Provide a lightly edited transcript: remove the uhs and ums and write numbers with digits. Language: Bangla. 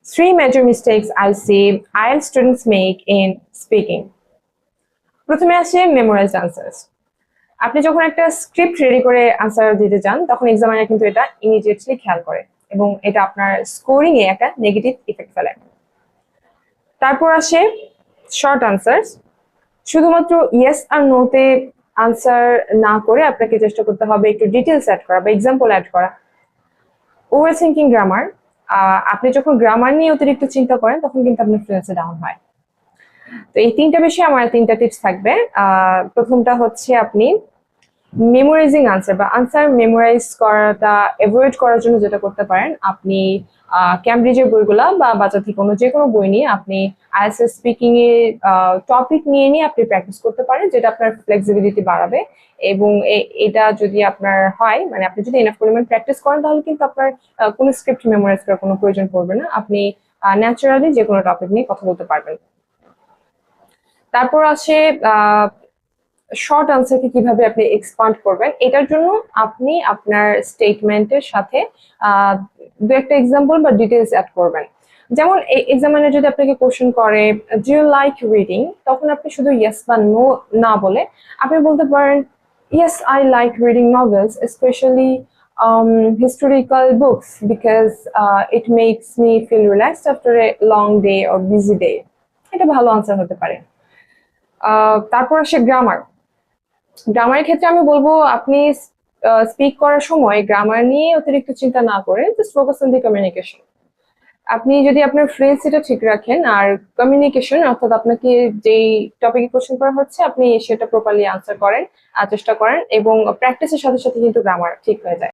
Three major mistakes I see IELTS students make in speaking. প্রথমে আসে মেমোরাইজড আনসার্স। আপনি যখন একটা স্ক্রিপ্ট রেডি করে আনসার দিতে চান তখন এক্সামিনার কিন্তু এটা ইমিডিয়েটলি খেয়াল করে এবং এটা আপনার স্কোরিং এ একটা নেগেটিভ ইফেক্ট ফেলে। তারপর আসে শর্ট আনসার্স। শুধুমাত্র ইয়েস আর নোতে আনসার না করে আপনাকে চেষ্টা করতে হবে একটু ডিটেলস অ্যাড করা বা এক্সাম্পল অ্যাড করা। Over thinking grammar. আপনি যখন গ্রামার নিয়ে অতিরিক্ত চিন্তা করেন তখন কিন্তু আপনার ফ্লুয়েন্সি ডাউন হয়। তো এই তিনটা বিষয়ে আমার তিনটা টিপস থাকবে। প্রথমটা হচ্ছে আপনি মেমোরাইজিং আনসার বা আনসার মেমোরাইজ করাটা অ্যাভয়েড করার জন্য যেটা করতে পারেন, আপনি ক্যামব্রিজের বইগুলা বা বাজার থেকে যে কোনো বই নিয়ে আপনি আইএলটিএস স্পিকিং এর টপিক নিয়ে আপনি প্র্যাকটিস করতে পারেন, যেটা আপনার ফ্লেক্সিবিলিটি বাড়াবে। এবং এটা যদি আপনার হয়, মানে আপনি যদি এনাফ পরিমাণ প্র্যাকটিস করেন তাহলে কিন্তু আপনার কোনো স্ক্রিপ্ট মেমোরাইজ করার কোনো প্রয়োজন পড়বে না, আপনি ন্যাচারালি যে কোনো টপিক নিয়ে কথা বলতে পারবেন। তারপর আসে শর্ট আনসারকে কিভাবে আপনি এক্সপান্ড করবেন। এটার জন্য আপনি আপনার স্টেটমেন্টের সাথে দু একটা এক্সাম্পল বা ডিটেলস অ্যাড করবেন। যেমন এক্সামিনার যদি আপনাকে কোশ্চেন করে ডু ইউ লাইক রিডিং, তখন আপনি শুধু ইয়েস বা নো না বলে আপনি বলতে পারেন yes I like reading novels, specially historical books because it makes me feel relaxed after a long day or busy day. এটা ভালো আনসার হতে পারে। তারপর আসে গ্রামার। গ্রামারের ক্ষেত্রে আমি বলবো আপনি স্পিক করার সময় গ্রামার নিয়ে অতিরিক্ত চিন্তা না করে just focus on the communication. আপনি যদি আপনার ফ্লুয়েন্সিটা ঠিক রাখেন আর কমিউনিকেশন, অর্থাৎ আপনাকে যেই টপিকে কোশ্চেন করা হচ্ছে আপনি সেটা প্রপারলি আনসার করেন, চেষ্টা করেন, এবং প্র্যাকটিসের সাথে সাথে কিন্তু গ্রামার ঠিক হয়ে যায়।